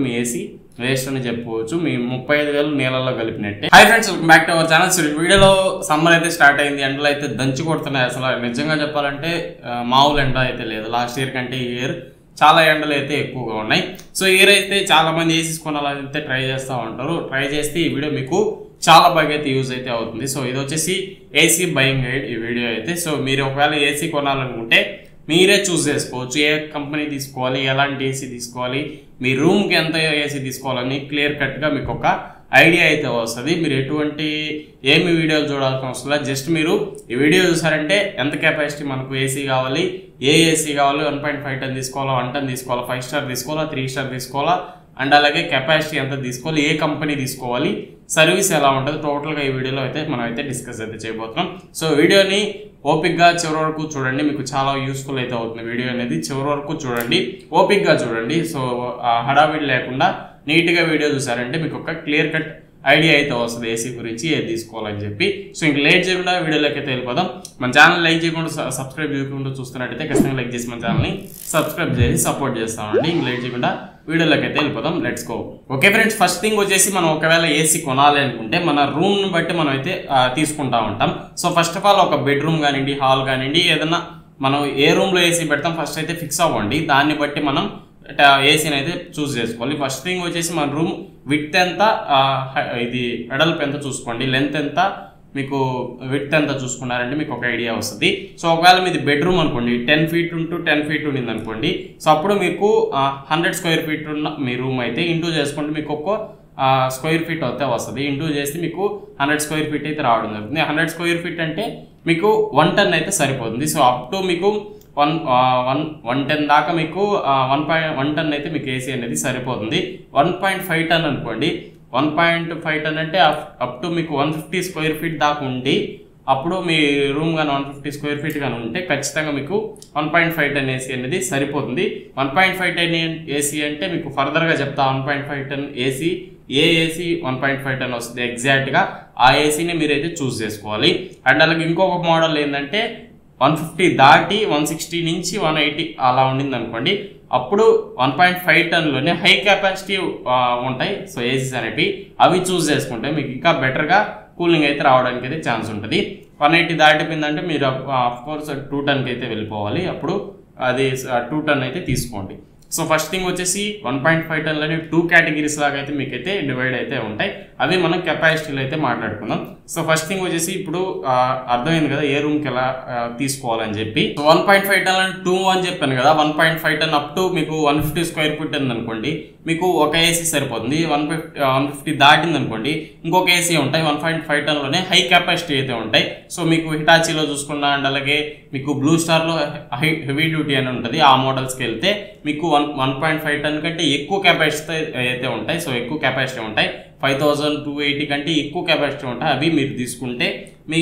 మీ AC waste అని చెప్పుకోవచ్చు. మీ 35,000 నీళ్ళల్లో కలిపినట్టే. Hi friends, welcome back to our channel. So వీడియోలో సమ్మర్ అయితే స్టార్ట్ అయింది. ఎండలు అయితే దంచి కొడుతున్నాయి. అసలు నిజంగా చెప్పాలంటే మామూలు ఎండ అయితే లేదు. లాస్ట్ ఇయర్ కంటే ఈ ఇయర్ చాలా ఎండలు అయితే ఎక్కువగా ఉన్నాయి. సో ఈ ఇయర్ అయితే చాలా మంది ఏసీస్ కొనాలైతే ట్రై చేస్తూ ఉంటారు. ట్రై చేస్తే ఈ వీడియో మీకు చాలా బాగా అయితే యూజ్ అయితే అవుతుంది. సో ఇది వచ్చేసి ఏసీ బయింగ్ గైడ్ ఈ వీడియో అయితే. సో మీరు ఒకవేళ ఏసీ కొనాలనుకుంటే మీరే చూస్ చేసుకోవచ్చు. ఏ కంపెనీ తీసుకోవాలి, ఎలాంటి ఏసీ తీసుకోవాలి, మీ రూమ్కి ఎంత ఏసీ తీసుకోవాలని క్లియర్ కట్గా మీకు ఒక ఐడియా అయితే వస్తుంది. మీరు ఏమి వీడియోలు చూడాల్సిన అవసరం లేదు. జస్ట్ మీరు ఈ వీడియో చూసారంటే ఎంత కెపాసిటీ మనకు ఏసీ కావాలి, ఏ ఏసీ కావాలి, 1.5 టన్ తీసుకోవాలా, 1 టన్ తీసుకోవాలా, 5 స్టార్ తీసుకోవాలా, 3 స్టార్ తీసుకోవాలా, అండ్ అలాగే కెపాసిటీ ఎంత తీసుకోవాలి, ఏ కంపెనీ తీసుకోవాలి, సర్వీస్ ఎలా ఉంటుంది, టోటల్గా ఈ వీడియోలో అయితే మనం అయితే డిస్కస్ అయితే చేయబోతున్నాం. సో వీడియోని ఓపిక్గా చివరి వరకు చూడండి, మీకు చాలా యూస్ఫుల్ అయితే అవుతుంది. వీడియో అనేది చివరి వరకు చూడండి, ఓపిక్గా చూడండి. సో హడావిడి లేకుండా నీట్గా వీడియో చూసారంటే మీకు ఒక క్లియర్ కట్ ఐడియా అయితే వస్తుంది ఏసీ గురించి ఏది తీసుకోవాలని చెప్పి. సో ఇంక లేట్ చేయకుండా వీడియోలోకి అయితే వెళ్ళిపోదాం. మన ఛానల్ లైక్ చేయకుండా సబ్స్క్రైబ్ చేయకుండా చూస్తున్నట్టయితే ఖచ్చితంగా లైక్ చేసి మన ఛానల్ని సబ్స్క్రైబ్ చేసి సపోర్ట్ చేస్తామండి. ఇంక లేట్ చేయకుండా వీడియోలోకి అయితే వెళ్ళిపోదాం. Let's go. Okay friends, first thing వచ్చేసి మనం ఒకవేళ ఏసీ కొనాలి అనుకుంటే మన రూమ్ని బట్టి మనం అయితే తీసుకుంటా ఉంటాం. సో ఫస్ట్ ఆఫ్ ఆల్ ఒక బెడ్రూమ్ కానివ్వండి, హాల్ కానివ్వండి, ఏదన్నా మనం ఏ రూమ్లో ఏసీ పెడతాం ఫస్ట్ అయితే ఫిక్స్ అవ్వండి. దాన్ని బట్టి మనం ఏసీని అయితే చూస్ చేసుకోవాలి. ఫస్ట్ థింగ్ వచ్చేసి మన రూమ్ విడ్త్ ఎంత, ఇది వెడల్పు ఎంత చూసుకోండి, లెంత్ ఎంత, మీకు విడ్త్ ఎంత చూసుకున్నారంటే మీకు ఒక ఐడియా వస్తుంది. సో ఒకవేళ మీది బెడ్రూమ్ అనుకోండి 10 ఫీట్ టు 10 ఫీట్ ఉండింది అనుకోండి. సో అప్పుడు మీకు 100 స్క్వేర్ ఫీట్ ఉన్న మీ రూమ్ అయితే ఇంటూ చేసుకుంటే మీకు ఒక్క స్క్వేర్ ఫీట్ అయితే వస్తుంది. ఇంటూ చేస్తే మీకు 100 స్క్వేర్ ఫీట్ అయితే రావడం జరుగుతుంది. 100 స్క్వేర్ ఫీట్ అంటే మీకు 1 టన్ అయితే సరిపోతుంది. సో అప్ టు మీకు 110 దాకా మీకు 1 టన్ అయితే మీకు ఏసీ అనేది సరిపోతుంది. 1.5 టన్ అనుకోండి, 1.5 టన్ అంటే అప్ టు మీకు 150 స్క్వేర్ ఫీట్ దాకా ఉండి, అప్పుడు మీ రూమ్ కానీ 150 స్క్వేర్ ఫీట్ కానీ ఉంటే ఖచ్చితంగా మీకు 1.5 టన్ ఏసీ అనేది సరిపోతుంది. 1.5 టన్ ఏసీ అంటే మీకు ఫర్దర్గా చెప్తా. 1.5 టన్ ఏసీ ఏ ఏసీ 1.5 టన్ వస్తుంది ఎగ్జాక్ట్గా ఆ ఏసీని మీరైతే చూస్ చేసుకోవాలి. అండ్ అలాగే ఇంకొక మోడల్ ఏంటంటే 150 దాటి 160 నుంచి 180 అలా ఉండింది అనుకోండి, అప్పుడు 1.5 టన్లోనే హై కెపాసిటీ ఉంటాయి. సో ఏసీస్ అనేవి అవి చూస్ చేసుకుంటే మీకు ఇంకా బెటర్గా కూలింగ్ అయితే రావడానికి అయితే ఛాన్స్ ఉంటుంది. 180 దాటిపోయిందంటే మీరు అఫ్కోర్స్ 2 టన్కి అయితే వెళ్ళిపోవాలి. అప్పుడు అది 2 టన్ అయితే తీసుకోండి. సో ఫస్ట్ థింగ్ వచ్చేసి 1.5 టన్లని 2 కేటగిరీస్ లాగా అయితే మీకైతే డివైడ్ అయితే ఉంటాయి. అవి మనం కెపాసిటీలో అయితే మాట్లాడుకుందాం. సో ఫస్ట్ థింగ్ వచ్చేసి ఇప్పుడు అర్థమైంది కదా ఏ రూమ్కి ఎలా తీసుకోవాలని చెప్పి. సో 1.5 టన్ అని 2 అని చెప్పాను కదా. 1.5 టన్ అప్ టు మీకు 150 స్క్వేర్ ఫీట్ ఉంది అనుకోండి, మీకు ఒక ఏసీ సరిపోతుంది. 150 దాటింది అనుకోండి, ఇంకొక ఏసీ ఉంటాయి. 1.5 టన్లోనే హై కెపాసిటీ అయితే ఉంటాయి. సో మీకు హిటాచీలో చూసుకున్నా, అండ్ అలాగే మీకు బ్లూ స్టార్లో హెవీ డ్యూటీ అని ఉంటుంది. ఆ మోడల్స్కి వెళ్తే మీకు 1.5 టన్ కంటే ఎక్కువ కెపాసిటీ అయితే ఉంటాయి. సో ఎక్కువ కెపాసిటీ ఉంటాయి. 5280 కంటే ఎక్కువ కెపాసిటీ ఉంటాయి. అవి మీరు తీసుకుంటే మీ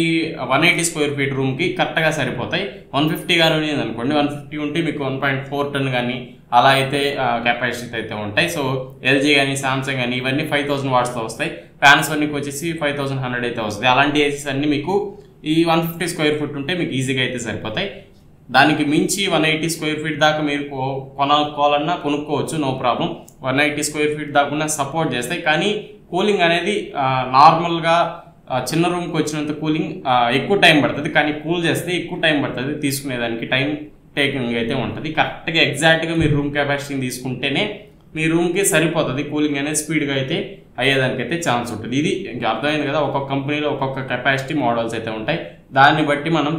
180 స్క్వేర్ ఫీట్ రూమ్కి కరెక్ట్గా సరిపోతాయి. 150 కానీ ఉంది అనుకోండి, 150 ఉంటే మీకు 1.4 టన్ కానీ అలా అయితే కెపాసిటీ అయితే ఉంటాయి. సో ఎల్జీ కానీ సామ్సంగ్ కానీ ఇవన్నీ 5000 వాట్స్తో వస్తాయి. పానాసోనిక్ వచ్చేసి 5100 అయితే వస్తుంది. అలాంటి ఏసీస్ అన్ని మీకు ఈ 150 స్క్వేర్ ఫీట్ ఉంటే మీకు ఈజీగా అయితే సరిపోతాయి. దానికి మించి 180 స్క్వేర్ ఫీట్ దాకా మీరు కొనుక్కోవాలన్నా కొనుక్కోవచ్చు, నో ప్రాబ్లం. 180 స్క్వేర్ ఫీట్ దాకా సపోర్ట్ చేస్తాయి. కానీ కూలింగ్ అనేది నార్మల్గా చిన్న రూమ్కి వచ్చినంత కూలింగ్ ఎక్కువ టైం పడుతుంది. కానీ కూల్ చేస్తే ఎక్కువ టైం పడుతుంది. తీసుకునేదానికి టైం టేకింగ్ అయితే ఉంటుంది. కరెక్ట్గా ఎగ్జాక్ట్గా మీరు రూమ్ కెపాసిటీని తీసుకుంటేనే మీ రూమ్కి సరిపోతుంది. కూలింగ్ అనేది స్పీడ్గా అయితే అయ్యేదానికైతే ఛాన్స్ ఉంటుంది. ఇది ఇంకా అర్థమైంది కదా. ఒక్కొక్క కంపెనీలో ఒక్కొక్క కెపాసిటీ మోడల్స్ అయితే ఉంటాయి. దాన్ని బట్టి మనం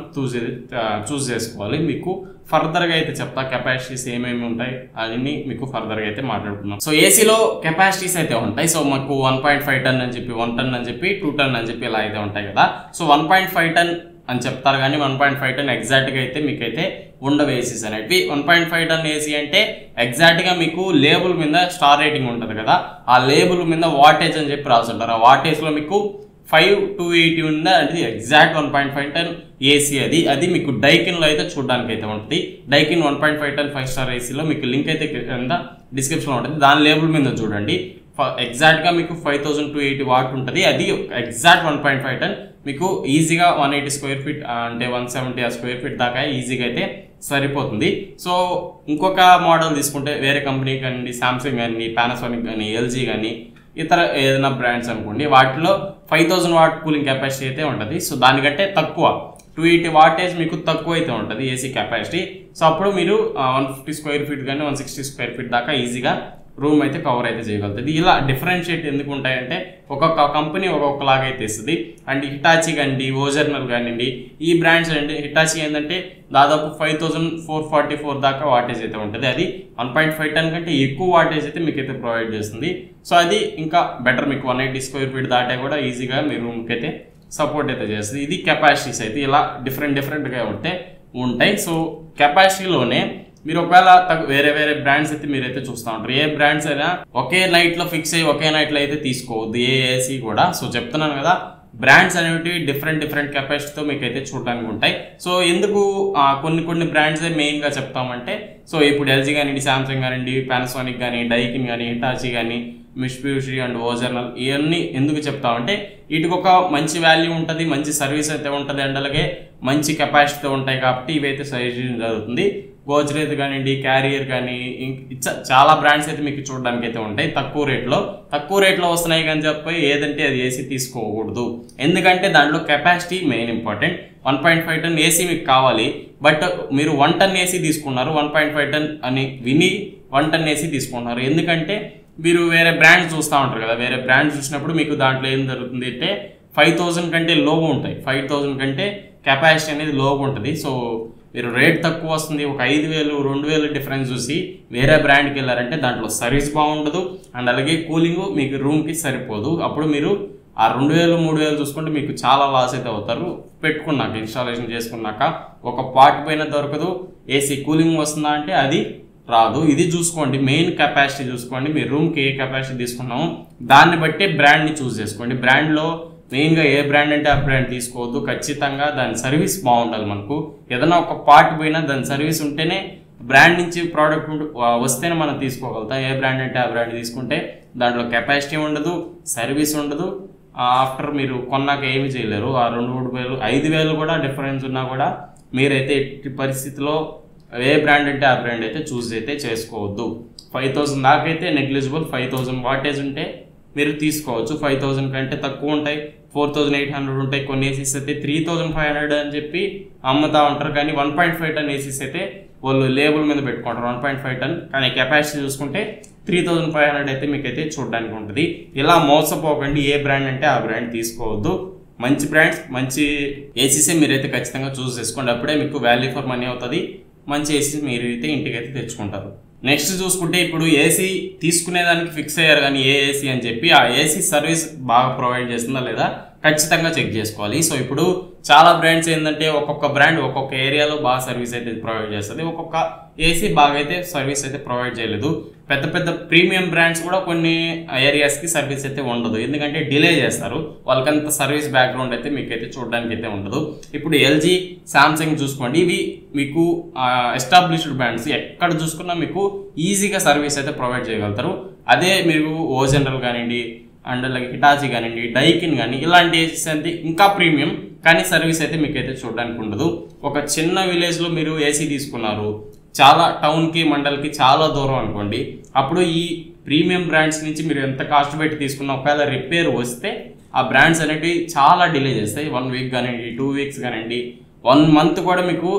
చూస్ చేసుకోవాలి. మీకు ఫర్దర్గా అయితే చెప్తా కెపాసిటీస్ ఏమేమి ఉంటాయి అవన్నీ మీకు ఫర్దర్గా అయితే మాట్లాడుకుందాం. సో ఏసీలో కెపాసిటీస్ అయితే ఉంటాయి. సో మాకు 1.5 టన్ అని చెప్పి, 1 టన్ అని చెప్పి, 2 టన్ అని చెప్పి ఇలా అయితే ఉంటాయి కదా. సో 1.5 టన్ అని చెప్తారు కానీ 1.5 టన్ ఎగ్జాక్ట్గా అయితే మీకైతే ఉండవు ఏసీస్ అనేవి. 1.5 టన్ ఏసీ అంటే ఎగ్జాక్ట్గా మీకు లేబుల్ మీద స్టార్ రేటింగ్ ఉంటుంది కదా, ఆ లేబుల్ మీద వాటేజ్ అని చెప్పి రాసుంటారు. ఆ వాటేజ్లో మీకు 5280 ఉందా, అది ఎగ్జాక్ట్ 1.5 టన్ ఏసీ. అది మీకు డైకిన్లో అయితే చూడడానికి అయితే ఉంటుంది. డైకిన్ 1.5 టన్ 5 స్టార్ ఏసీలో మీకు లింక్ అయితే కింద డిస్క్రిప్షన్లో ఉంటుంది. దాని లేబుల్ మీద చూడండి. ఎగ్జాక్ట్గా మీకు 5280 వాట్ ఉంటుంది. అది ఎగ్జాక్ట్ 1.5 టన్ మీకు ఈజీగా 180 స్క్వేర్ ఫీట్ అంటే 170 స్క్వేర్ ఫీట్ దాకా ఈజీగా అయితే సరిపోతుంది. సో ఇంకొక మోడల్ తీసుకుంటే వేరే కంపెనీ కానీ సామ్సంగ్ కానీ పానాసోనిక్ కానీ ఎల్జీ కానీ ఇతర ఏదైనా బ్రాండ్స్ అనుకోండి, వాటిలో 5000 వాట్ కూలింగ్ కెపాసిటీ అయితే ఉంటుంది. సో దానికంటే తక్కువ 280 వాటేజ్ మీకు తక్కువ అయితే ఉంటుంది ఏసీ కెపాసిటీ. సో అప్పుడు మీరు 150 స్క్వేర్ ఫీట్ కానీ 160 స్క్వేర్ ఫీట్ దాకా ఈజీగా రూమ్ అయితే కవర్ అయితే చేయగలుగుతుంది. ఇలా డిఫరెన్షియేట్ ఎందుకు ఉంటాయంటే ఒక్కొక్క కంపెనీ ఒక్కొక్కలాగా అయితే ఇస్తుంది. అండ్ హిటాచి కానివ్వండి, ఓజర్నల్ కానివ్వండి, ఈ బ్రాండ్స్ అండి హిటాచి ఏంటంటే దాదాపు 5444 దాకా వాటేజ్ అయితే ఉంటుంది. అది 1.5 టన్ కంటే ఎక్కువ వాటేజ్ అయితే మీకు అయితే ప్రొవైడ్ చేస్తుంది. సో అది ఇంకా బెటర్, మీకు 180 స్క్వేర్ ఫీట్ దాటే కూడా ఈజీగా మీ రూమ్కి అయితే సపోర్ట్ అయితే చేస్తుంది. ఇది కెపాసిటీస్ అయితే ఇలా డిఫరెంట్గా ఉంటాయి. సో కెపాసిటీలోనే మీరు ఒకవేళ వేరే బ్రాండ్స్ అయితే మీరైతే చూస్తూ ఉంటారు. ఏ బ్రాండ్స్ అయినా ఒకే నైట్లో ఫిక్స్ అయ్యి ఒకే నైట్లో అయితే తీసుకోవద్దు ఏ ఏసీ కూడా. సో చెప్తున్నాను కదా, బ్రాండ్స్ అనేవి డిఫరెంట్ కెపాసిటీతో మీకు అయితే చూడడానికి ఉంటాయి. సో ఎందుకు కొన్ని బ్రాండ్స్ మెయిన్గా చెప్తామంటే, సో ఇప్పుడు ఎల్జీ కానివ్వండి, సామ్సంగ్ కానివ్వండి, పానాసోనిక్ కానీ, డైకిన్ కానీ, హిటాచి కానీ, మిట్సుబిషి అండ్ ఓజర్నల్ ఇవన్నీ ఎందుకు చెప్తామంటే వీటికి ఒక మంచి వాల్యూ ఉంటుంది, మంచి సర్వీస్ అయితే ఉంటుంది, అండ్ అలాగే మంచి కెపాసిటీతో ఉంటాయి కాబట్టి ఇవైతే సజెస్ట్ చేయడం జరుగుతుంది. గోజ్రేజ్ కానివ్వండి, క్యారియర్ కానీ చాలా బ్రాండ్స్ అయితే మీకు చూడడానికి అయితే ఉంటాయి తక్కువ రేట్లో వస్తున్నాయి కానీ చెప్పి ఏదంటే అది ఏసీ తీసుకోకూడదు. ఎందుకంటే దాంట్లో capacity main important. 1.5 ton AC మీకు కావాలి, బట్ మీరు 1 టన్ ఏసీ తీసుకున్నారు, 1.5 టన్ అని విని 1 టన్ ఏసీ తీసుకున్నారు. ఎందుకంటే మీరు వేరే బ్రాండ్స్ చూస్తూ ఉంటారు కదా, వేరే బ్రాండ్స్ చూసినప్పుడు మీకు దాంట్లో ఏం జరుగుతుంది అంటే 5000 కంటే లోగా ఉంటాయి, 5000 కంటే కెపాసిటీ అనేది లోగా ఉంటుంది. సో మీరు రేట్ తక్కువ వస్తుంది, ఒక 5000 2000 డిఫరెన్స్ చూసి వేరే బ్రాండ్కి వెళ్ళారంటే దాంట్లో సర్వీస్ బాగుండదు, అండ్ అలాగే కూలింగ్ మీకు రూమ్కి సరిపోదు. అప్పుడు మీరు ఆ 2000 3000 చూసుకుంటే మీకు చాలా లాస్ అయితే అవుతారు. పెట్టుకున్నాక ఇన్స్టాలేషన్ చేసుకున్నాక ఒక పార్ట్ పైన దొరకదు, ఏసీ కూలింగ్ వస్తుందా అంటే అది రాదు. ఇది చూసుకోండి, మెయిన్ కెపాసిటీ చూసుకోండి. మీ రూమ్కి ఏ కెపాసిటీ తీసుకున్నామో దాన్ని బట్టి బ్రాండ్ని చూస్ చేసుకోండి. బ్రాండ్లో మెయిన్గా ఏ బ్రాండ్ అంటే ఆ బ్రాండ్ తీసుకోవద్దు, ఖచ్చితంగా దాని సర్వీస్ బాగుండాలి. మనకు ఏదైనా ఒక పార్ట్ పోయినా దాని సర్వీస్ ఉంటేనే, బ్రాండ్ నుంచి ప్రోడక్ట్ వస్తేనే మనం తీసుకోగలుగుతాం. ఏ బ్రాండ్ అంటే ఆ బ్రాండ్ తీసుకుంటే దాంట్లో కెపాసిటీ ఉండదు, సర్వీస్ ఉండదు, ఆఫ్టర్ మీరు కొన్నాక ఏమి చేయలేరు. ఆ 2-3 వేలు 5000 కూడా డిఫరెన్స్ ఉన్నా కూడా మీరైతే ఎట్టి పరిస్థితిలో ఏ బ్రాండ్ అంటే ఆ బ్రాండ్ అయితే చూస్ అయితే చేసుకోవద్దు. 5000 దాకా అయితే నెగ్లిజిబుల్. 5000 వాటేజ్ ఉంటే మీరు తీసుకోవచ్చు. 5000 కంటే తక్కువ ఉంటాయి, 4800 ఉంటాయి. కొన్ని ఏసీస్ అయితే 3500 అని చెప్పి అమ్ముతా ఉంటారు, కానీ 1.5 టన్ ఏసీస్ అయితే వాళ్ళు లేబుల్ మీద పెట్టుకుంటారు 1.5 టన్, కానీ కెపాసిటీ చూసుకుంటే 3500 అయితే మీకైతే చూడడానికి ఉంటుంది. ఇలా మోసపోకండి, ఏ బ్రాండ్ అంటే ఆ బ్రాండ్ తీసుకోవద్దు. మంచి బ్రాండ్స్, మంచి ఏసీసే మీరైతే ఖచ్చితంగా చూస్ చేసుకోండి. అప్పుడే మీకు వాల్యూ ఫర్ మనీ అవుతుంది, మంచి ఏసీ మీరైతే ఇంటికైతే తెచ్చుకుంటారు. నెక్స్ట్ చూసుకుంటే ఇప్పుడు ఏసీ తీసుకునేదానికి ఫిక్స్ అయ్యారు కానీ ఏ ఏసీ అని చెప్పి ఆ ఏసీ సర్వీస్ బాగా ప్రొవైడ్ చేస్తుందా లేదా ఖచ్చితంగా చెక్ చేసుకోవాలి. సో ఇప్పుడు చాలా బ్రాండ్స్ ఏంటంటే ఒక్కొక్క బ్రాండ్ ఒక్కొక్క ఏరియాలో బాగా సర్వీస్ అయితే ప్రొవైడ్ చేస్తుంది, ఒక్కొక్క ఏసీ బాగా అయితే సర్వీస్ అయితే ప్రొవైడ్ చేయలేదు. పెద్ద ప్రీమియం బ్రాండ్స్ కూడా కొన్ని ఏరియాస్కి సర్వీస్ అయితే ఉండదు, ఎందుకంటే డిలే చేస్తారు, వాళ్ళకంత సర్వీస్ బ్యాక్గ్రౌండ్ అయితే మీకైతే చూడడానికి అయితే ఉండదు. ఇప్పుడు ఎల్జీ, సామ్సంగ్ చూసుకోండి, ఇవి మీకు ఎస్టాబ్లిష్డ్ బ్రాండ్స్, ఎక్కడ చూసుకున్నా మీకు ఈజీగా సర్వీస్ అయితే ప్రొవైడ్ చేయగలుగుతారు. అదే మీరు ఓజనరల్ కానివ్వండి, అండ్ అలాగే హిటాచి కానివ్వండి, డైకిన్ కానీ ఇలాంటి ఏసీస్ అయితే ఇంకా ప్రీమియం, కానీ సర్వీస్ అయితే మీకైతే చూడడానికి ఉండదు. ఒక చిన్న విలేజ్లో మీరు ఏసీ తీసుకున్నారు, చాలా టౌన్కి మండల్కి చాలా దూరం అనుకోండి, అప్పుడు ఈ ప్రీమియం బ్రాండ్స్ నుంచి మీరు ఎంత కాస్ట్ పెట్టి తీసుకున్నా ఒకవేళ రిపేర్ వస్తే ఆ బ్రాండ్స్ అనేవి చాలా డిలే చేస్తాయి. 1 వీక్ కానివ్వండి, 2 వీక్స్ కానివ్వండి, 1 మంత్ కూడా మీకు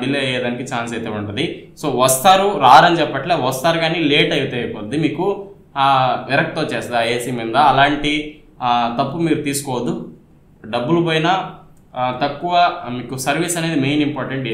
డిలే అయ్యేదానికి ఛాన్స్ అయితే ఉంటుంది. సో వస్తారు, రారని చెప్పట్లే, వస్తారు కానీ లేట్ అయితే అయిపోద్ది, మీకు విరక్తి వచ్చేస్తుంది ఆ ఏసీ మీద. అలాంటి తప్పు మీరు తీసుకోవద్దు. డబ్బులు పోయినా తక్కువ మీకు సర్వీస్ అనేది మెయిన్ ఇంపార్టెంట్.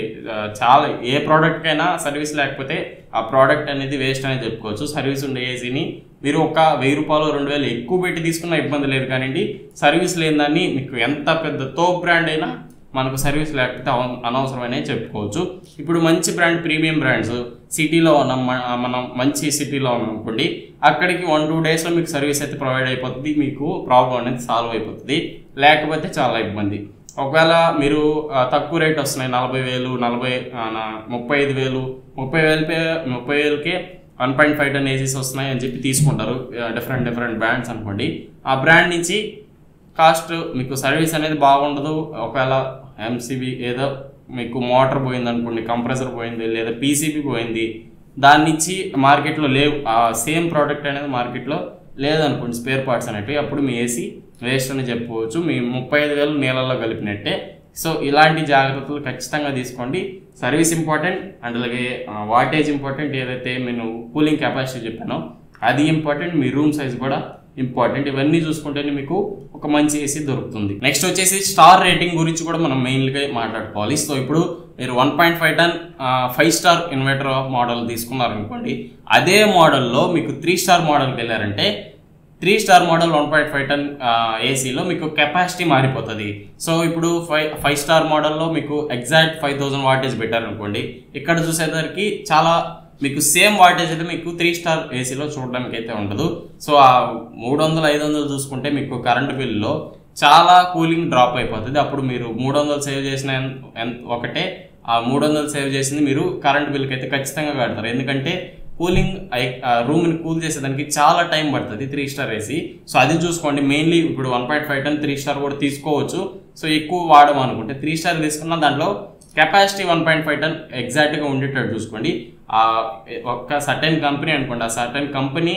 చాలా ఏ ప్రోడక్ట్కైనా సర్వీస్ లేకపోతే ఆ ప్రోడక్ట్ అనేది వేస్ట్ అనేది చెప్పుకోవచ్చు. సర్వీస్ ఉండే ఏసీని మీరు ఒక 1000 రూపాయలు 2000 ఎక్కువ పెట్టి తీసుకున్నా ఇబ్బంది లేదు, కానివ్వండి సర్వీస్ లేని దాన్ని మీకు ఎంత పెద్ద తోపు బ్రాండ్ అయినా మనకు సర్వీస్ లేకపోతే అనవసరమనే చెప్పుకోవచ్చు. ఇప్పుడు మంచి బ్రాండ్, ప్రీమియం బ్రాండ్స్ సిటీలో ఉన్నాం, మనం మంచి సిటీలో ఉన్నాం అనుకోండి, అక్కడికి 1-2 డేస్లో మీకు సర్వీస్ అయితే ప్రొవైడ్ అయిపోతుంది, మీకు ప్రాబ్లం అనేది సాల్వ్ అయిపోతుంది. లేకపోతే చాలా ఇబ్బంది. ఒకవేళ మీరు తక్కువ రేట్ వస్తున్నాయి 40,000 35,000 30,000కే 1.5 టన్ ఏసీస్ వస్తున్నాయి అని చెప్పి తీసుకుంటారు డిఫరెంట్ బ్రాండ్స్ అనుకోండి. ఆ బ్రాండ్ నుంచి కాస్ట్ మీకు సర్వీస్ అనేది బాగుండదు. ఒకవేళ ఎంసీబీ ఏదో మీకు మోటార్ పోయింది అనుకోండి, కంప్రెసర్ పోయింది లేదా పీసీబీ పోయింది, దాని నుంచి మార్కెట్లో లేవు, సేమ్ ప్రోడక్ట్ అనేది మార్కెట్లో లేదనుకోండి స్పేర్ పార్ట్స్ అనేవి, అప్పుడు మీ ఏసీ వేస్ట్ అని చెప్పుకోవచ్చు. మీ 35,000 నీళ్ళల్లో కలిపినట్టే. సో ఇలాంటి జాగ్రత్తలు ఖచ్చితంగా తీసుకోండి. సర్వీస్ ఇంపార్టెంట్ అండ్ అలాగే వాటేజ్ ఇంపార్టెంట్. ఏదైతే నేను కూలింగ్ కెపాసిటీ చెప్పానో అది ఇంపార్టెంట్, మీ రూమ్ సైజ్ కూడా ఇంపార్టెంట్. ఇవన్నీ చూసుకుంటేనే మీకు ఒక మంచి ఏసీ దొరుకుతుంది. నెక్స్ట్ వచ్చేసి స్టార్ రేటింగ్ గురించి కూడా మనం మెయిన్గా మాట్లాడుకోవాలి. సో ఇప్పుడు మీరు 1.5 టన్ 5 స్టార్ ఇన్వర్టర్ మోడల్ తీసుకున్నారనుకోండి, అదే మోడల్లో మీకు 3 స్టార్ మోడల్కి వెళ్ళారంటే 3 స్టార్ మోడల్ 1.5 టన్ ఏసీలో మీకు కెపాసిటీ మారిపోతుంది. సో ఇప్పుడు 5 స్టార్ మోడల్లో మీకు ఎగ్జాక్ట్ 5000 వాటేజ్ పెట్టారనుకోండి, ఇక్కడ చూసేసరికి చాలా మీకు సేమ్ వాటేజ్ అయితే మీకు 3 స్టార్ ఏసీలో చూడడానికి అయితే ఉండదు. సో ఆ 300-500 చూసుకుంటే మీకు కరెంట్ బిల్లో చాలా కూలింగ్ డ్రాప్ అయిపోతుంది. అప్పుడు మీరు 300 సేవ్ చేసిన ఒకటే, ఆ 300 సేవ్ చేసింది మీరు కరెంట్ బిల్కి అయితే ఖచ్చితంగా కడతారు. ఎందుకంటే కూలింగ్ రూమ్ని కూల్ చేసేదానికి చాలా టైం పడుతుంది 3 స్టార్ ఏసీ. సో అది చూసుకోండి. మెయిన్లీ ఇప్పుడు 1.5 టన్ 3 స్టార్ కూడా తీసుకోవచ్చు. సో ఎక్కువ వాడము అనుకుంటే 3 స్టార్ తీసుకున్న దాంట్లో కెపాసిటీ 1.5 టన్ ఎగ్జాక్ట్గా ఉండేటట్టు చూసుకోండి. ఒక సర్టెన్ కంపెనీ అనుకోండి, ఆ సర్టెన్ కంపెనీ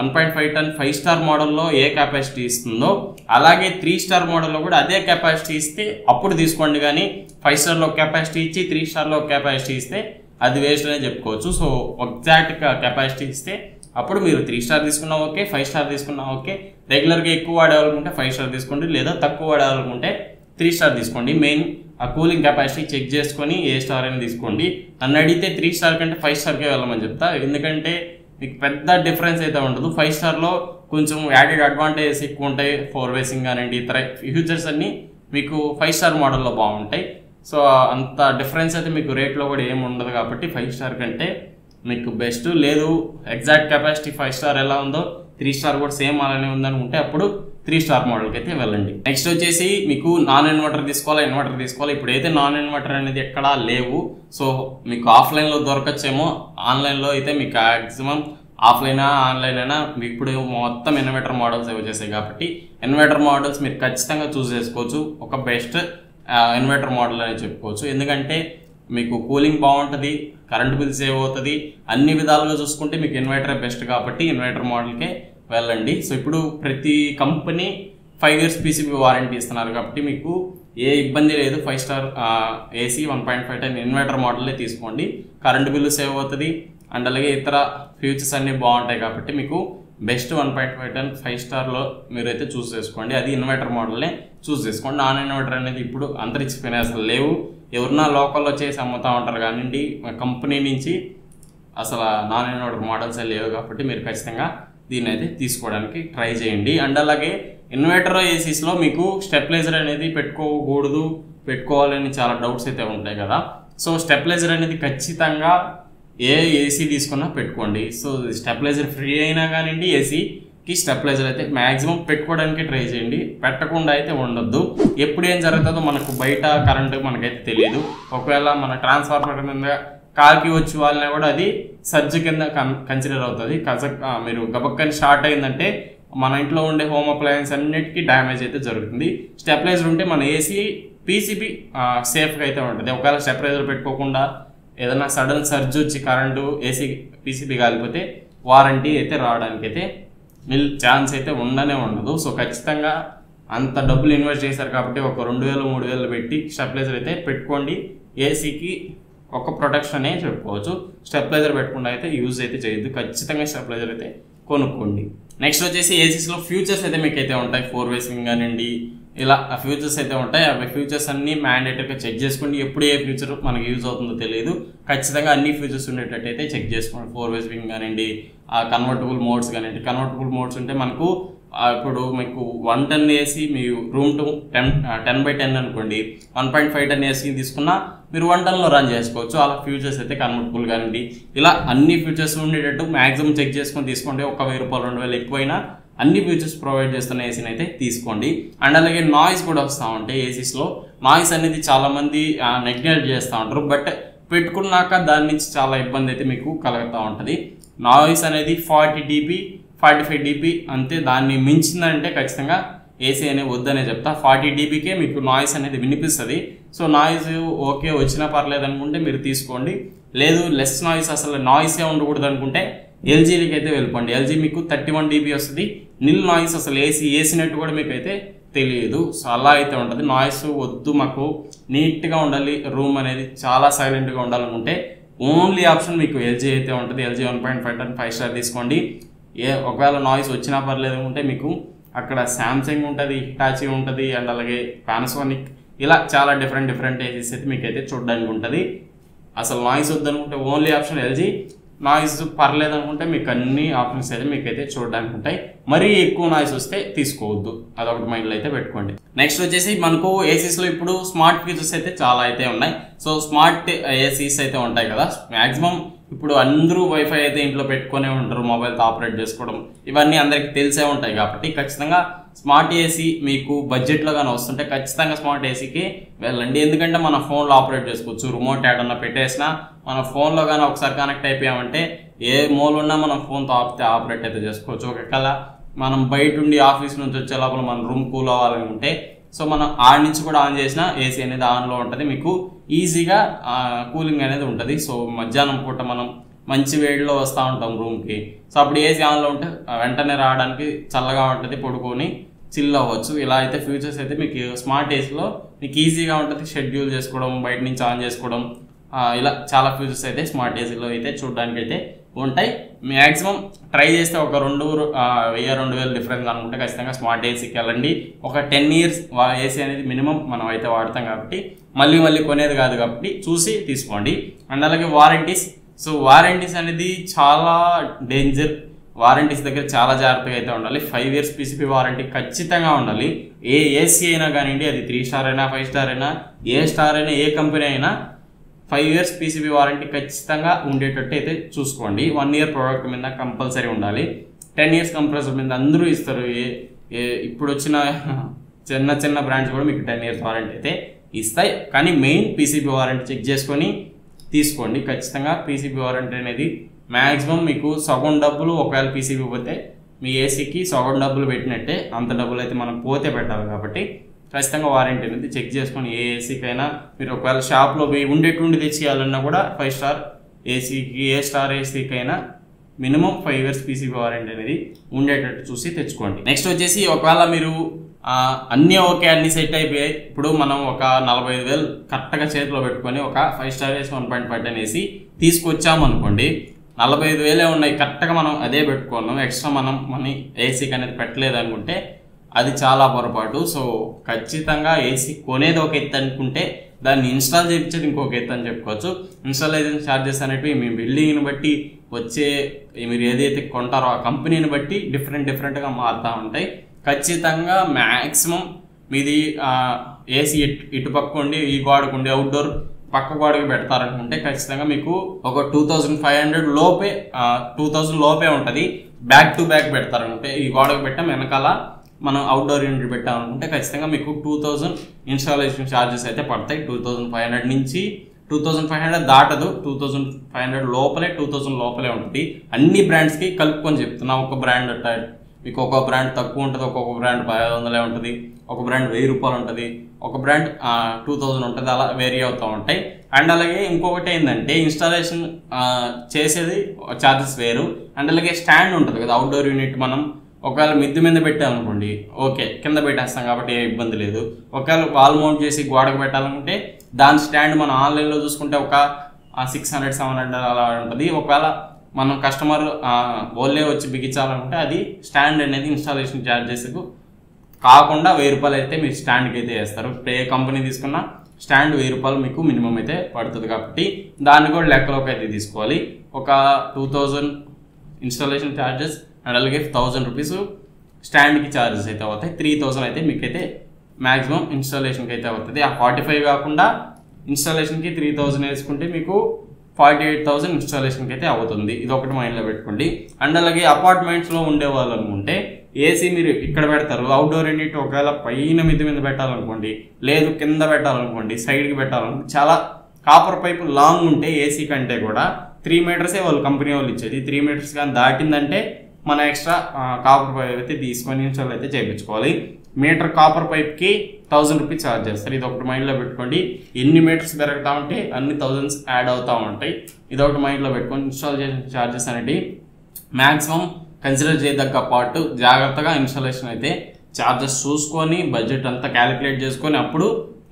1.5 టన్ 5 స్టార్ మోడల్లో ఏ కెపాసిటీ ఇస్తుందో అలాగే 3 స్టార్ మోడల్లో కూడా అదే కెపాసిటీ ఇస్తే అప్పుడు తీసుకోండి. కానీ 5 స్టార్లో కెపాసిటీ ఇచ్చి 3 స్టార్లో కెపాసిటీ ఇస్తే అది వేస్ట్ అనే చెప్పుకోవచ్చు. సో ఎగ్జాక్ట్ కెపాసిటీ ఇస్తే అప్పుడు మీరు 3 స్టార్ తీసుకున్నా ఓకే, 5 స్టార్ తీసుకున్నా ఓకే. రెగ్యులర్గా ఎక్కువ వాడేవాళ్ళకుంటే 5 స్టార్ తీసుకోండి, లేదా తక్కువ వాడేవాళ్ళకుంటే 3 స్టార్ తీసుకోండి. మెయిన్ ఆ కూలింగ్ కెపాసిటీ చెక్ చేసుకొని ఏ స్టార్ అని తీసుకోండి. నన్ను అడిగితే 3 స్టార్ కంటే 5 స్టార్కే వెళ్ళమని చెప్తా. ఎందుకంటే మీకు పెద్ద డిఫరెన్స్ అయితే ఉండదు. 5 స్టార్లో కొంచెం యాడెడ్ అడ్వాంటేజెస్ ఎక్కువ ఉంటాయి. 4 వేసింగ్ కానివ్వండి, ఇతర ఫ్యూచర్స్ అన్నీ మీకు 5 స్టార్ మోడల్లో బాగుంటాయి. సో అంత డిఫరెన్స్ అయితే మీకు రేట్లో కూడా ఏమి ఉండదు. కాబట్టి 5 స్టార్ కంటే మీకు బెస్ట్. లేదు ఎగ్జాక్ట్ కెపాసిటీ 5 స్టార్ ఎలా ఉందో 3 స్టార్ కూడా సేమ్ అలానే ఉందనుకుంటే అప్పుడు 3 స్టార్ మోడల్కి అయితే వెళ్ళండి. నెక్స్ట్ వచ్చేసి మీకు నాన్ ఇన్వర్టర్ తీసుకోవాలా, ఇన్వర్టర్ తీసుకోవాలి. ఇప్పుడైతే నాన్ ఇన్వర్టర్ అనేది ఎక్కడా లేవు. సో మీకు ఆఫ్లైన్లో దొరకచ్చేమో, ఆన్లైన్లో అయితే మీకు మ్యాక్సిమం ఆఫ్లైన్ ఆన్లైన్ అయినా మీకు ఇప్పుడు మొత్తం ఇన్వర్టర్ మోడల్స్ వచ్చేసాయి. కాబట్టి ఇన్వర్టర్ మోడల్స్ మీరు ఖచ్చితంగా చూస్ చేసుకోవచ్చు. ఒక బెస్ట్ ఇన్వర్టర్ మోడల్ అని చెప్పుకోవచ్చు. ఎందుకంటే మీకు కూలింగ్ బాగుంటుంది, కరెంట్ బిల్ సేవ్ అవుతుంది, అన్ని విధాలుగా చూసుకుంటే మీకు ఇన్వర్టర్ బెస్ట్. కాబట్టి ఇన్వర్టర్ మోడల్కే వెళ్ళండి. సో ఇప్పుడు ప్రతి కంపెనీ 5 years పీసీబీ వారంటీ ఇస్తున్నారు. కాబట్టి మీకు ఏ ఇబ్బంది లేదు. 5 స్టార్ ఏసీ 1.5 టన్ ఇన్వర్టర్ మోడల్లే తీసుకోండి. కరెంట్ బిల్లు సేవ్ అవుతుంది అండ్ అలాగే ఇతర ఫ్యూచర్స్ అన్నీ బాగుంటాయి. కాబట్టి మీకు బెస్ట్ 1.5 టన్ 5 స్టార్లో మీరైతే చూస్ చేసుకోండి. అది ఇన్వర్టర్ మోడల్నే చూస్ చేసుకోండి. నాన్ ఇన్వర్టర్ అనేది ఇప్పుడు అంతరించిపోయినాయి, అసలు లేవు. ఎవరన్నా లోకల్లో చేసి అమ్ముతూ ఉంటారు కానివ్వండి, కంపెనీ నుంచి అసలు నాన్ ఇన్వర్టర్ మోడల్స్ లేవు. కాబట్టి మీరు ఖచ్చితంగా దీన్ని అయితే తీసుకోవడానికి ట్రై చేయండి. అండ్ అలాగే ఇన్వర్టర్ ఏసీస్లో మీకు స్టెబిలైజర్ అనేది పెట్టుకోకూడదు, పెట్టుకోవాలని చాలా డౌట్స్ అయితే ఉంటాయి కదా. సో స్టెబిలైజర్ అనేది ఖచ్చితంగా ఏ ఏసీ తీసుకున్నా పెట్టుకోండి. సో స్టెబిలైజర్ ఫ్రీ అయినా కానివ్వండి, ఏసీకి స్టెబిలైజర్ అయితే మ్యాక్సిమం పెట్టుకోవడానికి ట్రై చేయండి. పెట్టకుండా అయితే ఉండొద్దు. ఎప్పుడు ఏం జరుగుతుందో మనకు బయట కరెంటు మనకైతే తెలియదు. ఒకవేళ మన ట్రాన్స్ఫార్మర్ మీద కాల్కి వచ్చి వాళ్ళని కూడా అది సర్జ్ కింద కన్సిడర్ అవుతుంది. మీరు గబక్కని షార్ట్ అయిందంటే మన ఇంట్లో ఉండే హోమ్ అప్లయన్స్ అన్నిటికీ డ్యామేజ్ అయితే జరుగుతుంది. స్టెబిలైజర్ ఉంటే మన ఏసీ పీసీబీ సేఫ్గా అయితే ఉంటుంది. ఒకవేళ స్టెబిలైజర్ పెట్టుకోకుండా ఏదైనా సడన్ సర్జ్ వచ్చి కరెంటు ఏసీ పీసీబీ కాలిపోతే వారంటీ అయితే రావడానికి అయితే ఛాన్స్ అయితే ఉండదు. సో ఖచ్చితంగా అంత డబ్బులు ఇన్వెస్ట్ చేశారు కాబట్టి ఒక 2000-3000 పెట్టి స్టెబిలైజర్ అయితే పెట్టుకోండి. ఏసీకి ఒక ప్రొటెక్షన్ అనే చెప్పుకోవచ్చు. స్టెబిలైజర్ పెట్టకుండా అయితే యూజ్ అయితే చేయొద్దు. ఖచ్చితంగా స్టెబిలైజర్ అయితే కొనుక్కోండి. నెక్స్ట్ వచ్చేసి ఏసీస్లో ఫ్యూచర్స్ అయితే మీకు అయితే ఉంటాయి. 4 వేసింగ్ కానివ్వండి, ఇలా ఫ్యూచర్స్ అయితే ఉంటాయి. అవి ఫ్యూచర్స్ అన్ని మ్యాండేటరీగా చెక్ చేసుకోండి. ఎప్పుడు ఏ ఫ్యూచర్ మనకి యూజ్ అవుతుందో తెలియదు. ఖచ్చితంగా అన్ని ఫ్యూచర్స్ ఉండేటట్టు అయితే చెక్ చేసుకోండి. 4 వేసింగ్ కానివ్వండి, కన్వర్టబుల్ మోడ్స్ కానివ్వండి. కన్వర్టబుల్ మోడ్స్ ఉంటే మనకు ఇప్పుడు మీకు 1 టన్ ఏసీ మీ రూమ్ టు 10/10 అనుకోండి, 1.5 టన్ ఏసీ తీసుకున్నా మీరు 1 టన్లో రన్ చేసుకోవచ్చు. అలా ఫ్యూచర్స్ అయితే కన్వర్టబుల్ కానివ్వండి, ఇలా అన్ని ఫ్యూచర్స్ ఉండేటట్టు మ్యాక్సిమం చెక్ చేసుకొని తీసుకోండి. ఒక 1000 రూపాయలు 2000 ఎక్కువైనా అన్ని ఫీచర్స్ ప్రొవైడ్ చేస్తున్న ఏసీని అయితే తీసుకోండి. అండ్ అలాగే నాయిస్ కూడా వస్తూ ఉంటాయి ఏసీస్లో. నాయిస్ అనేది చాలామంది నెగ్లెక్ట్ చేస్తూ ఉంటారు. బట్ పెట్టుకున్నాక దాని నుంచి చాలా ఇబ్బంది అయితే మీకు కలుగుతూ ఉంటుంది. నాయిస్ అనేది 40 dB 45 dB అంతే. దాన్ని మించిందంటే ఖచ్చితంగా ఏసీ అనేది వద్దనే చెప్తా. 40 dBకే మీకు నాయిస్ అనేది వినిపిస్తుంది. సో నాయిస్ ఓకే వచ్చినా పర్లేదు అనుకుంటే మీరు తీసుకోండి. లేదు లెస్ నాయిస్, అసలు నాయిసే ఉండకూడదు అనుకుంటే ఎల్జీలకి అయితే వెళ్ళిపోండి. ఎల్జీ మీకు 31 dB వస్తుంది. నిల్ నాయిస్, అసలు వేసినట్టు కూడా మీకు అయితే తెలియదు. సో అలా అయితే ఉంటుంది. నాయిస్ వద్దు, మాకు నీట్గా ఉండాలి, రూమ్ అనేది చాలా సైలెంట్గా ఉండాలనుకుంటే ఓన్లీ ఆప్షన్ మీకు ఎల్జీ అయితే ఉంటుంది. ఎల్జీ 1.5 టన్ 5 స్టార్ తీసుకోండి. ఒకవేళ నాయిస్ వచ్చినా పర్లేదు అనుకుంటే మీకు అక్కడ శాంసంగ్ ఉంటుంది, హిటాచీ ఉంటుంది, అండ్ అలాగే పానాసోనిక్, ఇలా చాలా డిఫరెంట్ ఏసీస్ అయితే మీకు అయితే చూడడానికి ఉంటుంది. అసలు నాయిస్ వద్దనుకుంటే ఓన్లీ ఆప్షన్ ఎల్జీ, నాయిస్ పర్లేదు అనుకుంటే మీకు అన్ని ఆప్షన్స్ అయితే మీకు అయితే చూడడానికి ఉంటాయి. మరీ ఎక్కువ నాయిస్ వస్తే తీసుకోవద్దు, అదొకటి మైండ్లో అయితే పెట్టుకోండి. నెక్స్ట్ వచ్చేసి మనకు ఏసీస్లో ఇప్పుడు స్మార్ట్ ఫీచర్స్ అయితే చాలా అయితే ఉన్నాయి. సో స్మార్ట్ ఏసీస్ అయితే ఉంటాయి కదా, మ్యాక్సిమం ఇప్పుడు అందరూ వైఫై అయితే ఇంట్లో పెట్టుకునే ఉంటారు, మొబైల్తో ఆపరేట్ చేసుకోవడం ఇవన్నీ అందరికి తెలిసే ఉంటాయి. కాబట్టి ఖచ్చితంగా స్మార్ట్ ఏసీ మీకు బడ్జెట్లో కానీ వస్తుంటే ఖచ్చితంగా స్మార్ట్ ఏసీకి వెళ్ళండి. ఎందుకంటే మన ఫోన్లో ఆపరేట్ చేసుకోవచ్చు. రిమోట్ ఏడన్నా పెట్టేసినా మన ఫోన్లో కానీ ఒకసారి కనెక్ట్ అయిపోయామంటే ఏ మూల ఉన్నా మనం ఫోన్తో ఆపరేట్ అయితే చేసుకోవచ్చు. ఒకవేళ మనం బయట ఉండి ఆఫీస్ నుంచి వచ్చే లోపల మన రూమ్ కూల్ అవ్వాలనుకుంటే సో మనం ఆడ నుంచి కూడా ఆన్ చేసినా ఏసీ అనేది ఆన్లో ఉంటుంది, మీకు ఈజీగా కూలింగ్ అనేది ఉంటుంది. సో మధ్యాహ్నం పూట మనం మంచి వేడిలో వస్తూ ఉంటాం రూమ్కి, సో అప్పుడు ఏసీ ఆన్లో ఉంటే వెంటనే రావడానికి చల్లగా ఉంటుంది, పడుకొని చిల్ అవ్వచ్చు. ఇలా అయితే ఫ్యూచర్స్ అయితే మీకు స్మార్ట్ ఏసీలో మీకు ఈజీగా ఉంటుంది. షెడ్యూల్ చేసుకోవడం, బయట నుంచి ఆన్ చేసుకోవడం, ఇలా చాలా ఫ్యూచర్స్ అయితే స్మార్ట్ ఏసీలో అయితే చూడడానికి అయితే ఉంటాయి. మ్యాక్సిమం ట్రై చేస్తే ఒక 1000-2000 డిఫరెన్స్ అనుకుంటే ఖచ్చితంగా స్మార్ట్ ఏసీకి వెళ్ళండి. ఒక 10 years ఏసీ అనేది మినిమం మనం అయితే వాడతాం కాబట్టి మళ్ళీ కొనేది కాదు కాబట్టి చూసి తీసుకోండి. అండ్ అలాగే వారంటీస్, సో వారంటీస్ అనేది చాలా డేంజర్. వారంటీస్ దగ్గర చాలా జాగ్రత్తగా అయితే ఉండాలి. 5 years పీసీపీ వారంటీ ఖచ్చితంగా ఉండాలి. ఏ ఏసీ అయినా కానివ్వండి, అది 3 స్టార్ అయినా 5 స్టార్ అయినా ఏ స్టార్ అయినా ఏ కంపెనీ అయినా 5 years పీసీబీ వారంటీ ఖచ్చితంగా ఉండేటట్టు అయితే చూసుకోండి. 1 year ప్రోడక్ట్ మీద కంపల్సరీ ఉండాలి. 10 years కంప్రెసర్ మీద అందరూ ఇస్తారు. ఇప్పుడు వచ్చిన చిన్న బ్రాండ్స్ కూడా మీకు 10 years వారంటీ అయితే ఇస్తాయి. కానీ మెయిన్ పీసీబీ వారంటీ చెక్ చేసుకొని తీసుకోండి. ఖచ్చితంగా పీసీబీ వారంటీ అనేది మ్యాక్సిమం మీకు సగం డబ్బులు, ఒకవేళ పీసీబీ పోతే మీ ఏసీకి సగం డబ్బులు పెట్టినట్టే, అంత డబ్బులు అయితే మనం పోతే పెట్టాలి. కాబట్టి ఖచ్చితంగా వారంటీ అనేది చెక్ చేసుకొని ఏ ఏసీకైనా మీరు ఒకవేళ షాప్లో పోయి ఉండేటువంటి తెచ్చేయాలన్నా కూడా 5 స్టార్ ఏసీకి, ఏ స్టార్ ఏసీకైనా మినిమం 5 years పీసీబీ వారంటీ అనేది ఉండేటట్టు చూసి తెచ్చుకోండి. నెక్స్ట్ వచ్చేసి ఒకవేళ మీరు అన్నీ ఓకే, అన్ని సెట్ అయిపోయాయి, ఇప్పుడు మనం ఒక 45,000 కరెక్ట్గా చేతిలో పెట్టుకొని ఒక 5 స్టార్ ఏసీ 1.5 టన్ ఏసీ తీసుకొచ్చాము అనుకోండి. 45,000 ఉన్నాయి, కరెక్ట్గా మనం అదే పెట్టుకున్నాం, ఎక్స్ట్రా మనం మనీ ఏసీకి అనేది పెట్టలేదు అనుకుంటే అది చాలా పొరపాటు. సో ఖచ్చితంగా ఏసీ కొనేది ఒక ఎత్తు అనుకుంటే దాన్ని ఇన్స్టాల్ చేయించేది ఇంకొక ఎత్తు అని చెప్పుకోవచ్చు. ఇన్స్టాలేషన్ ఛార్జెస్ అనేటివి మీ బిల్డింగ్ని బట్టి వచ్చే, మీరు ఏదైతే కొంటారో ఆ కంపెనీని బట్టి డిఫరెంట్గా మారుతూ ఉంటాయి. ఖచ్చితంగా మ్యాక్సిమం మీది ఏసీ ఇటు పక్క ఉండి ఈ గోడకు ఉండి అవుట్డోర్ పక్క గోడకి పెడతారనుకుంటే ఖచ్చితంగా మీకు ఒక 2500 లోపే 2000 లోపే ఉంటుంది. బ్యాక్ టు బ్యాక్ పెడతారనుకుంటే ఈ గోడకు పెట్టాం, వెనకాల మనం అవుట్డోర్ యూనిట్ పెట్టామనుకుంటే ఖచ్చితంగా మీకు 2000 ఇన్స్టాలేషన్ ఛార్జెస్ అయితే పడతాయి. 2500 నుంచి 2500 దాటదు, 2500 లోపలే 2000 లోపలే ఉంటుంది. అన్ని బ్రాండ్స్కి కలుపుకొని చెప్తున్నా. ఒక బ్రాండ్ మీకు ఒక బ్రాండ్ తక్కువ ఉంటుంది, ఒక్కొక్క బ్రాండ్ 500 ఉంటుంది, ఒక బ్రాండ్ 1000 రూపాయలు ఉంటుంది, ఒక బ్రాండ్ 2000 ఉంటుంది, అలా వేరీ అవుతూ ఉంటాయి. అండ్ అలాగే ఇంకొకటి ఏంటంటే ఇన్స్టాలేషన్ చేసేది ఛార్జెస్ వేరు. అండ్ అలాగే స్టాండ్ ఉంటుంది కదా, అవుట్డోర్ యూనిట్ మనం ఒకవేళ మిద్ది మీద పెట్టామనుకోండి, ఓకే కింద పెట్టేస్తాం కాబట్టి ఏ ఇబ్బంది లేదు. ఒకవేళ వాల్ మౌంట్ చేసి గోడకు పెట్టాలనుకుంటే దాని స్టాండ్ మనం ఆన్లైన్లో చూసుకుంటే ఒక 600-700 అలా ఉంటుంది. ఒకవేళ మనం కస్టమర్ ఓన్లే వచ్చి బిగించాలనుకుంటే అది స్టాండ్ అనేది ఇన్స్టాలేషన్ ఛార్జెస్ కాకుండా 1000 రూపాయలు అయితే మీరు స్టాండ్కి అయితే వేస్తారు. ఏ కంపెనీ తీసుకున్నా స్టాండ్ 1000 రూపాయలు మీకు మినిమం అయితే పడుతుంది. కాబట్టి దాన్ని కూడా లెక్కలోకి అయితే తీసుకోవాలి. ఒక 2000 ఇన్స్టాలేషన్ ఛార్జెస్ అండ్ అలాగే 1000 రూపీస్ స్టాండ్కి ఛార్జెస్ అయితే అవుతాయి. 3000 అయితే మీకైతే మ్యాక్సిమం ఇన్స్టాలేషన్కి అయితే అవుతుంది. ఆ 45 కాకుండా ఇన్స్టాలేషన్కి 3000 వేసుకుంటే మీకు 48,000 ఇన్స్టాలేషన్కి అయితే అవుతుంది. ఇది ఒకటి మైండ్లో పెట్టుకోండి. అండ్ అలాగే అపార్ట్మెంట్స్లో ఉండేవాళ్ళు అనుకుంటే ఏసీ మీరు ఇక్కడ పెడతారు, అవుట్డోర్ యూనిట్ ఒకవేళ పైన మిద్ది మీద పెట్టాలనుకోండి, లేదు కింద పెట్టాలనుకోండి, సైడ్కి పెట్టాలనుకోండి, చాలా కాపర్ పైపు లాంగ్ ఉంటే ఏసీ కంటే కూడా 3 మీటర్సే వాళ్ళు కంపెనీ వాళ్ళు ఇచ్చేది. 3 మీటర్స్ కానీ దాటిందంటే మన ఎక్స్ట్రా కాపర్ పైప్ అయితే తీసుకొని ఇన్స్టాల్ అయితే చేయించుకోవాలి. మీటర్ కాపర్ పైప్కి 1000 రూపీస్ ఛార్జ్ చేస్తారు. ఇది ఒకటి మైండ్లో పెట్టుకోండి. ఎన్ని మీటర్స్ పెరుగుతూ ఉంటే అన్ని థౌజండ్స్ యాడ్ అవుతూ ఉంటాయి. ఇది ఒకటి మైండ్లో పెట్టుకొని ఇన్స్టాల్ చేసిన ఛార్జెస్ అనేవి మ్యాక్సిమం కన్సిడర్ చేయదగ్గ పార్ట్. జాగ్రత్తగా ఇన్స్టాలేషన్ అయితే ఛార్జెస్ చూసుకొని బడ్జెట్ అంతా క్యాలిక్యులేట్ చేసుకొని అప్పుడు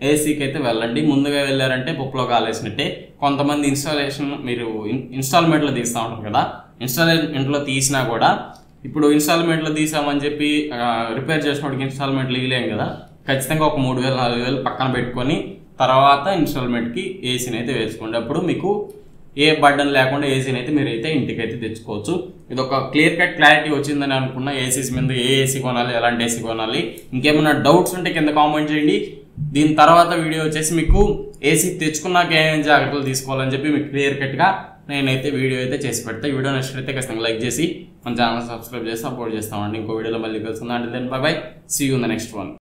ఏసీకి అయితే వెళ్ళండి. ముందుగా వెళ్ళారంటే పప్పులో కాలేసినట్టే. కొంతమంది ఇన్స్టాలేషన్ మీరు ఇన్స్టాల్మెంట్లో తీస్తూ ఉంటారు కదా, ఇన్స్టాల్మెంట్లో తీసినా కూడా ఇప్పుడు ఇన్స్టాల్మెంట్లో తీసామని చెప్పి రిపేర్ చేసినోడికి ఇన్స్టాల్మెంట్లు ఇవ్వలేం కదా. ఖచ్చితంగా ఒక 3000-4000 పక్కన పెట్టుకొని తర్వాత ఇన్స్టాల్మెంట్కి ఏసీని అయితే వేసుకోండి. అప్పుడు మీకు ఏ బర్డన్ లేకుండా ఏసీని అయితే మీరు అయితే ఇంటికి అయితే తెచ్చుకోవచ్చు. ఇది ఒక క్లియర్ కట్ క్లారిటీ వచ్చిందని అనుకున్నా. ఏసీస్ మీద ఏ ఏసీ కొనాలి, ఎలాంటి ఏసీ కొనాలి, ఇంకేమైనా డౌట్స్ ఉంటే కింద కామెంట్ చేయండి. దీని తర్వాత వీడియో వచ్చేసి మీకు ఏసీ తెచ్చుకున్నాక ఏమేమి జాగ్రత్తలు తీసుకోవాలని చెప్పి మీకు క్లియర్ కట్గా నేనైతే వీడియో అయితే చేసి పెడతా. వీడియో నచ్చినట్లయితే ఖచ్చితంగా లైక్ చేసి మన ఛానల్ సబ్స్క్రైబ్ చేసి సపోర్ట్ చేస్తామండి. ఇంకో వీడియోలో మళ్ళీ కలుసుకుందాం. అంటే then bye bye, see you in the next one.